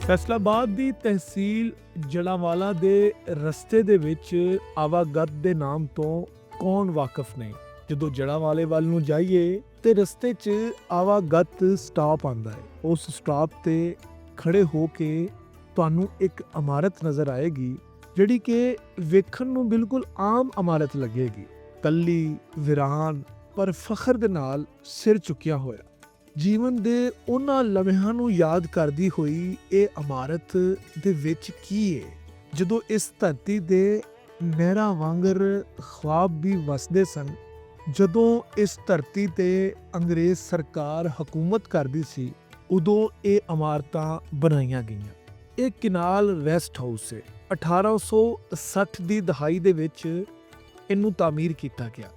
ਫੈਸਲਾਬਾਦ ਦੀ ਤਹਿਸੀਲ ਜਲਾਂਵਾਲਾ ਦੇ ਰਸਤੇ ਦੇ ਵਿੱਚ ਆਵਾਗਤ ਦੇ ਨਾਮ ਤੋਂ ਕੌਣ ਵਾਕਿਫ ਨਹੀਂ। ਜਦੋਂ ਜਲਾਂਵਾਲੇ ਵੱਲ ਨੂੰ ਜਾਈਏ ਤੇ ਰਸਤੇ 'ਚ ਆਵਾਗਤ ਸਟਾਪ ਆਉਂਦਾ ਹੈ। ਉਸ ਸਟਾਪ ਤੇ ਖੜੇ ਹੋ ਕੇ ਤੁਹਾਨੂੰ ਇੱਕ ਇਮਾਰਤ ਨਜ਼ਰ ਆਏਗੀ ਜਿਹੜੀ ਕਿ ਵੇਖਣ ਨੂੰ ਬਿਲਕੁਲ ਆਮ ਇਮਾਰਤ ਲੱਗੇਗੀ, ਕੱਲੀ ਵਿਰਾਨ ਪਰ ਫਖਰ ਦੇ ਨਾਲ ਸਿਰ ਚੁੱਕਿਆ ਹੋਇਆ। ਜੀਵਨ ਦੇ ਉਹਨਾਂ ਲਮਹਿਆਂ ਨੂੰ ਯਾਦ ਕਰਦੀ ਹੋਈ ਇਹ ਇਮਾਰਤ ਦੇ ਵਿੱਚ ਕੀ ਹੈ। ਜਦੋਂ ਇਸ ਧਰਤੀ ਦੇ ਨਹਿਰਾਂ ਵਾਂਗਰ ਖੁਆਬ ਵੀ ਵਸਦੇ ਸਨ, ਜਦੋਂ ਇਸ ਧਰਤੀ ਤੇ ਅੰਗਰੇਜ਼ ਸਰਕਾਰ ਹਕੂਮਤ ਕਰਦੀ ਸੀ, ਉਦੋਂ ਇਹ ਇਮਾਰਤਾਂ ਬਣਾਈਆਂ ਗਈਆਂ। ਇਹ ਕਿਨਾਲ ਰੈਸਟ ਹਾਊਸ ਹੈ। 1860 ਦੀ ਦਹਾਈ ਦੇ ਵਿੱਚ ਇਹਨੂੰ ਤਾਮੀਰ ਕੀਤਾ ਗਿਆ।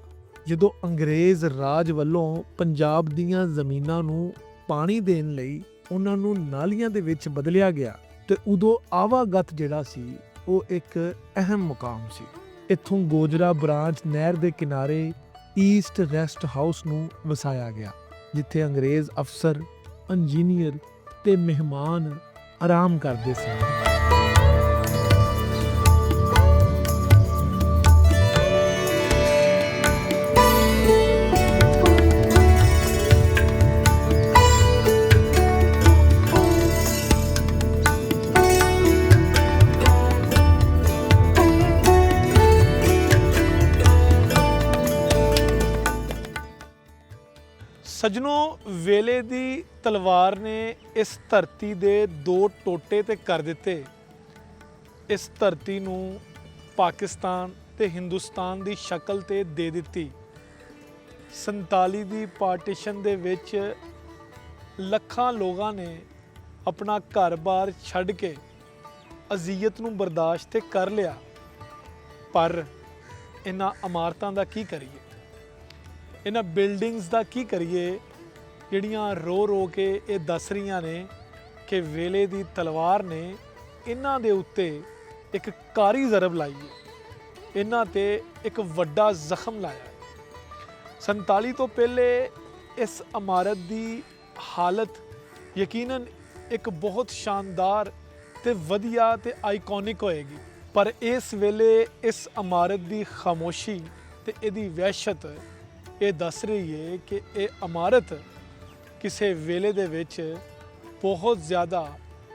ਜਦੋਂ ਅੰਗਰੇਜ਼ ਰਾਜ ਵੱਲੋਂ ਪੰਜਾਬ ਦੀਆਂ ਜ਼ਮੀਨਾਂ ਨੂੰ ਪਾਣੀ ਦੇਣ ਲਈ ਉਹਨਾਂ ਨੂੰ ਨਾਲੀਆਂ ਦੇ ਵਿੱਚ ਬਦਲਿਆ ਗਿਆ ਤੇ ਉਦੋਂ ਆਵਾਗਤ ਜਿਹੜਾ ਸੀ ਉਹ ਇੱਕ ਅਹਿਮ ਮੁਕਾਮ ਸੀ। ਇੱਥੋਂ ਗੋਜਰਾ ਬ੍ਰਾਂਚ ਨਹਿਰ ਦੇ ਕਿਨਾਰੇ ਈਸਟ ਰੈਸਟ ਹਾਊਸ ਨੂੰ ਵਸਾਇਆ ਗਿਆ, ਜਿੱਥੇ ਅੰਗਰੇਜ਼ ਅਫਸਰ, ਇੰਜੀਨੀਅਰ ਤੇ ਮਹਿਮਾਨ ਆਰਾਮ ਕਰਦੇ ਸਨ। ਸੱਜਣੋ, ਵੇਲੇ ਦੀ ਤਲਵਾਰ ਨੇ ਇਸ ਧਰਤੀ ਦੇ ਦੋ ਟੋਟੇ ਤੇ ਕਰ ਦਿੱਤੇ। ਇਸ ਧਰਤੀ ਨੂੰ ਪਾਕਿਸਤਾਨ ਤੇ ਹਿੰਦੁਸਤਾਨ ਦੀ ਸ਼ਕਲ ਤੇ ਦੇ ਦਿੱਤੀ। 47 ਦੀ ਪਾਰਟੀਸ਼ਨ ਦੇ ਵਿੱਚ ਲੱਖਾਂ ਲੋਕਾਂ ਨੇ ਆਪਣਾ ਘਰ-ਬਾਰ ਛੱਡ ਕੇ ਅਜ਼ੀਅਤ ਨੂੰ ਬਰਦਾਸ਼ਤ ਤੇ ਕਰ ਲਿਆ। ਪਰ ਇਹਨਾਂ ਇਮਾਰਤਾਂ ਦਾ ਕੀ ਕਰੀਏ, ਇਹਨਾਂ ਬਿਲਡਿੰਗਸ ਦਾ ਕੀ ਕਰੀਏ ਜਿਹੜੀਆਂ ਰੋ ਰੋ ਕੇ ਇਹ ਦੱਸ ਰਹੀਆਂ ਨੇ ਕਿ ਵੇਲੇ ਦੀ ਤਲਵਾਰ ਨੇ ਇਹਨਾਂ ਦੇ ਉੱਤੇ ਇੱਕ ਕਾਰੀ ਜ਼ਰਬ ਲਾਈ ਹੈ, ਇਹਨਾਂ ਤੇ ਇੱਕ ਵੱਡਾ ਜ਼ਖਮ ਲਾਇਆ। 47 ਤੋਂ ਪਹਿਲੇ ਇਸ ਇਮਾਰਤ ਦੀ ਹਾਲਤ ਯਕੀਨਨ ਇੱਕ ਬਹੁਤ ਸ਼ਾਨਦਾਰ ਤੇ ਵਧੀਆ ਤੇ ਆਈਕੋਨਿਕ ਹੋਏਗੀ, ਪਰ ਇਸ ਵੇਲੇ ਇਸ ਇਮਾਰਤ ਦੀ ਖਾਮੋਸ਼ੀ ਤੇ ਇਹਦੀ ਵਹਿਸ਼ਤ ਇਹ ਦੱਸ ਰਹੀ ਹੈ ਕਿ ਇਹ ਇਮਾਰਤ ਕਿਸੇ ਵੇਲੇ ਦੇ ਵਿੱਚ ਬਹੁਤ ਜ਼ਿਆਦਾ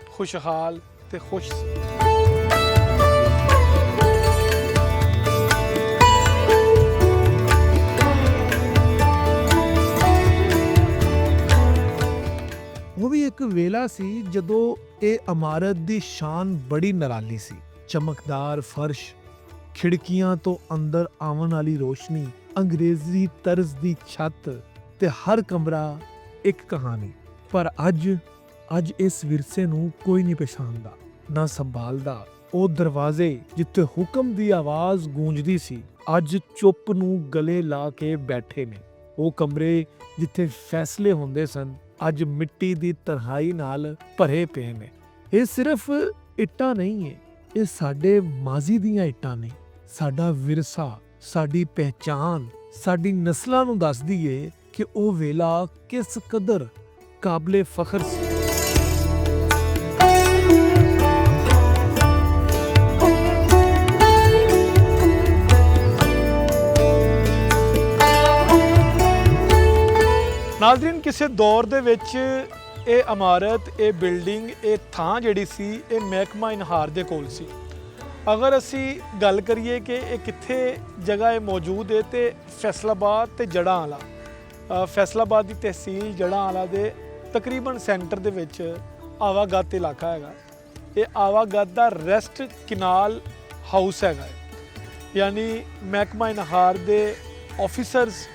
ਖੁਸ਼ਹਾਲ ਤੇ ਖੁਸ਼ ਸੀ। ਉਹ ਵੀ ਇੱਕ ਵੇਲਾ ਸੀ ਜਦੋਂ ਇਹ ਇਮਾਰਤ ਦੀ ਸ਼ਾਨ ਬੜੀ ਨਿਰਾਲੀ ਸੀ। ਚਮਕਦਾਰ ਫਰਸ਼, ਖਿੜਕੀਆਂ ਤੋਂ ਅੰਦਰ ਆਉਣ ਵਾਲੀ ਰੋਸ਼ਨੀ, ਅੰਗਰੇਜ਼ੀ ਤਰਜ਼ ਦੀ ਛੱਤ ਤੇ ਹਰ ਕਮਰਾ ਇੱਕ ਕਹਾਣੀ। ਪਰ ਅੱਜ ਇਸ ਵਿਰਸੇ ਨੂੰ ਕੋਈ ਨਹੀਂ ਪਛਾਣਦਾ, ਨਾ ਸੰਭਾਲਦਾ। ਉਹ ਦਰਵਾਜ਼ੇ ਜਿੱਥੇ ਹੁਕਮ ਦੀ ਆਵਾਜ਼ ਗੂੰਜਦੀ ਸੀ, ਅੱਜ ਚੁੱਪ ਨੂੰ ਗਲੇ ਲਾ ਕੇ ਬੈਠੇ ਨੇ। ਉਹ ਕਮਰੇ ਜਿੱਥੇ ਫੈਸਲੇ ਹੁੰਦੇ ਸਨ, ਅੱਜ ਮਿੱਟੀ ਦੀ ਤਨਹਾਈ ਨਾਲ ਭਰੇ ਪਏ ਨੇ। ਇਹ ਸਿਰਫ ਇੱਟਾਂ ਨਹੀਂ ਹੈ, ਇਹ ਸਾਡੇ ਮਾਜ਼ੀ ਦੀਆਂ ਇੱਟਾਂ ਨੇ। ਸਾਡਾ ਵਿਰਸਾ, ਸਾਡੀ ਪਹਿਚਾਨ, ਸਾਡੀ ਨਸਲਾਂ ਨੂੰ ਦੱਸਦੀ ਏ ਕਿ ਉਹ ਵੇਲਾ ਕਿਸ ਕਦਰ ਕਾਬਲੇ ਫਖਰ ਸੀ। ਨਾਜ਼ਰੀਨ, ਕਿਸੇ ਦੌਰ ਦੇ ਵਿੱਚ ਇਹ ਇਮਾਰਤ, ਇਹ ਬਿਲਡਿੰਗ, ਇਹ ਥਾਂ ਜਿਹੜੀ ਸੀ ਇਹ ਮਹਿਕਮਾ ਇਨਹਾਰ ਦੇ ਕੋਲ ਸੀ। ਅਗਰ ਅਸੀਂ ਗੱਲ ਕਰੀਏ ਕਿ ਇਹ ਕਿੱਥੇ ਜਗ੍ਹਾ ਇਹ ਮੌਜੂਦ ਹੈ, ਤੇ ਫੈਸਲਾਬਾਦ ਤੇ ਜੜਾਂਵਾਲਾ, ਫੈਸਲਾਬਾਦ ਦੀ ਤਹਿਸੀਲ ਜੜਾਂਵਾਲਾ ਦੇ ਤਕਰੀਬਨ ਸੈਂਟਰ ਦੇ ਵਿੱਚ ਆਵਾਗਤ ਇਲਾਕਾ ਹੈਗਾ। ਇਹ ਆਵਾਗਤ ਦਾ ਰੈਸਟ ਕਿਨਾਲ ਹਾਊਸ ਹੈਗਾ। ਯਾਨੀ ਮਹਿਕਮਾ ਇਨਹਾਰ ਦੇ ਆਫਿਸਰਸ,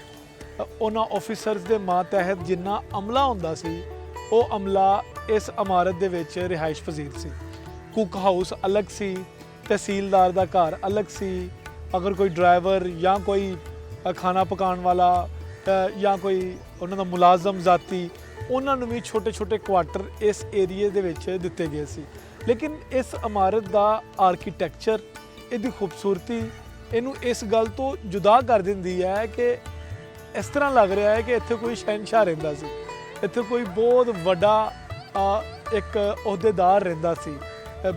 ਉਹਨਾਂ ਆਫਿਸਰਸ ਦੇ ਮਾਤਹਿਤ ਜਿੰਨਾ ਅਮਲਾ ਹੁੰਦਾ ਸੀ, ਉਹ ਅਮਲਾ ਇਸ ਇਮਾਰਤ ਦੇ ਵਿੱਚ ਰਿਹਾਇਸ਼ ਪਜ਼ੀਰ ਸੀ। ਕੁੱਕ ਹਾਊਸ ਅਲੱਗ ਸੀ, ਤਹਿਸੀਲਦਾਰ ਦਾ ਘਰ ਅਲੱਗ ਸੀ। ਅਗਰ ਕੋਈ ਡਰਾਈਵਰ ਜਾਂ ਕੋਈ ਖਾਣਾ ਪਕਾਉਣ ਵਾਲਾ ਜਾਂ ਕੋਈ ਉਹਨਾਂ ਦਾ ਮੁਲਾਜ਼ਮ ਜ਼ਾਤੀ, ਉਹਨਾਂ ਨੂੰ ਵੀ ਛੋਟੇ ਛੋਟੇ ਕੁਆਟਰ ਇਸ ਏਰੀਏ ਦੇ ਵਿੱਚ ਦਿੱਤੇ ਗਏ ਸੀ। ਲੇਕਿਨ ਇਸ ਇਮਾਰਤ ਦਾ ਆਰਕੀਟੈਕਚਰ, ਇਹਦੀ ਖੂਬਸੂਰਤੀ ਇਹਨੂੰ ਇਸ ਗੱਲ ਤੋਂ ਜੁਦਾ ਕਰ ਦਿੰਦੀ ਹੈ ਕਿ ਇਸ ਤਰ੍ਹਾਂ ਲੱਗ ਰਿਹਾ ਹੈ ਕਿ ਇੱਥੇ ਕੋਈ ਸ਼ਹਿਨशाह ਰਹਿੰਦਾ ਸੀ। ਇੱਥੇ ਕੋਈ ਬਹੁਤ ਵੱਡਾ ਇੱਕ ਅਹੁਦੇਦਾਰ ਰਹਿੰਦਾ ਸੀ।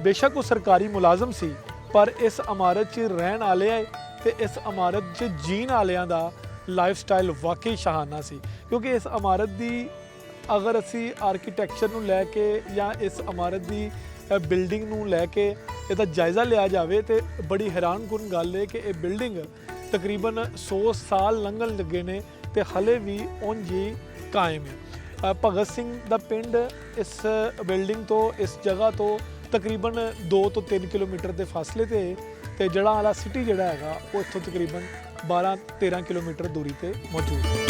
ਬੇਸ਼ੱਕ ਉਹ ਸਰਕਾਰੀ ਮੁਲਾਜ਼ਮ ਸੀ, ਪਰ ਇਸ ਇਮਾਰਤ 'ਚ ਰਹਿਣ ਵਾਲਿਆਂ ਤੇ ਇਸ ਇਮਾਰਤ 'ਚ ਜੀਣ ਵਾਲਿਆਂ ਦਾ ਲਾਈਫ ਸਟਾਈਲ ਵਾਕਈ ਸ਼ਾਹਾਨਾ ਸੀ। ਕਿਉਂਕਿ ਇਸ ਇਮਾਰਤ ਦੀ ਅਗਰ ਅਸੀਂ ਆਰਕੀਟੈਕਚਰ ਨੂੰ ਲੈ ਕੇ ਜਾਂ ਇਸ ਇਮਾਰਤ ਦੀ ਬਿਲਡਿੰਗ ਨੂੰ ਲੈ ਕੇ ਇਹਦਾ ਜਾਇਜ਼ਾ ਲਿਆ ਜਾਵੇ ਤੇ ਬੜੀ ਹੈਰਾਨਕੁਨ ਗੱਲ ਹੈ ਕਿ ਇਹ ਬਿਲਡਿੰਗ ਤਕਰੀਬਨ 100 ਸਾਲ ਲੰਘਣ ਲੱਗੇ ਨੇ ਤੇ ਹਲੇ ਵੀ ਉਂਝ ਹੀ ਕਾਇਮ ਹੈ। ਭਗਤ ਸਿੰਘ ਦਾ ਪਿੰਡ ਇਸ ਬਿਲਡਿੰਗ ਤੋਂ, ਇਸ ਜਗ੍ਹਾ ਤੋਂ ਤਕਰੀਬਨ 2 ਤੋਂ 3 ਕਿਲੋਮੀਟਰ ਦੇ ਫਾਸਲੇ ਤੇ ਜੜ੍ਹਾਂਵਾਲਾ ਸਿਟੀ ਜਿਹੜਾ ਹੈਗਾ ਉਹ ਇੱਥੋਂ ਤਕਰੀਬਨ 12-13 ਕਿਲੋਮੀਟਰ ਦੂਰੀ ਤੇ ਮੌਜੂਦ ਹੈ।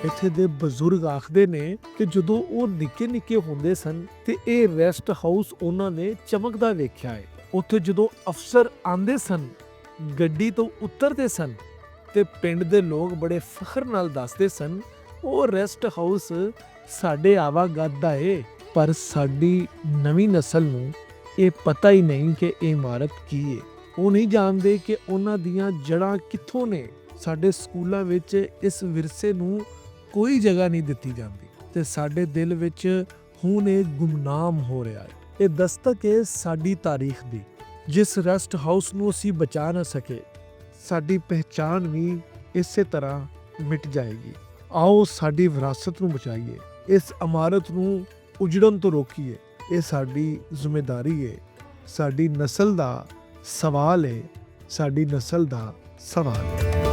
ਇੱਥੇ ਦੇ ਬਜ਼ੁਰਗ ਆਖਦੇ ਨੇ ਕਿ ਜਦੋਂ ਉਹ ਨਿੱਕੇ ਹੁੰਦੇ ਸਨ ਤੇ ਇਹ ਰੈਸਟ ਹਾਊਸ ਉਹਨਾਂ ਨੇ ਚਮਕਦਾ ਵੇਖਿਆ ਹੈ। ਉੱਥੇ ਜਦੋਂ ਅਫਸਰ ਆਂਦੇ ਸਨ, ਗੱਡੀ ਤੋਂ ਉਤਰਦੇ ਸਨ ਤੇ ਪਿੰਡ ਦੇ ਲੋਕ ਬੜੇ ਫਖਰ ਨਾਲ ਦੱਸਦੇ ਸਨ, ਉਹ ਰੈਸਟ ਹਾਊਸ ਸਾਡੇ ਆਵਾਗੱਤ ਦਾ ਏ। ਪਰ ਸਾਡੀ ਨਵੀਂ ਨਸਲ ਨੂੰ ਇਹ ਪਤਾ ਹੀ ਨਹੀਂ ਕਿ ਇਹ ਇਮਾਰਤ ਕੀ ਹੈ। ਉਹ ਨਹੀਂ ਜਾਣਦੇ ਕਿ ਉਹਨਾਂ ਦੀਆਂ ਜੜ੍ਹਾਂ ਕਿੱਥੋਂ ਨੇ। ਸਾਡੇ ਸਕੂਲਾਂ ਵਿੱਚ ਇਸ ਵਿਰਸੇ ਨੂੰ ਕੋਈ ਜਗ੍ਹਾ ਨਹੀਂ ਦਿੱਤੀ ਜਾਂਦੀ ਤੇ ਸਾਡੇ ਦਿਲ ਵਿੱਚ ਹੁਣ ਇਹ ਗੁੰਮਨਾਮ ਹੋ ਰਿਹਾ ਹੈ। ਇਹ ਦਸਤਕ ਹੈ ਸਾਡੀ ਤਾਰੀਖ ਦੀ। ਜਿਸ ਰੈਸਟ ਹਾਊਸ ਨੂੰ ਅਸੀਂ ਬਚਾ ਨਾ ਸਕੇ, ਸਾਡੀ ਪਹਿਚਾਣ ਵੀ ਇਸੇ ਤਰ੍ਹਾਂ ਮਿਟ ਜਾਏਗੀ। ਆਓ ਸਾਡੀ ਵਿਰਾਸਤ ਨੂੰ ਬਚਾਈਏ, ਇਸ ਇਮਾਰਤ ਨੂੰ ਉਜੜਨ ਤੋਂ ਰੋਕੀਏ। ਇਹ ਸਾਡੀ ਜ਼ਿੰਮੇਵਾਰੀ ਹੈ, ਸਾਡੀ ਨਸਲ ਦਾ ਸਵਾਲ ਹੈ, ਸਾਡੀ ਨਸਲ ਦਾ ਸਵਾਲ ਹੈ।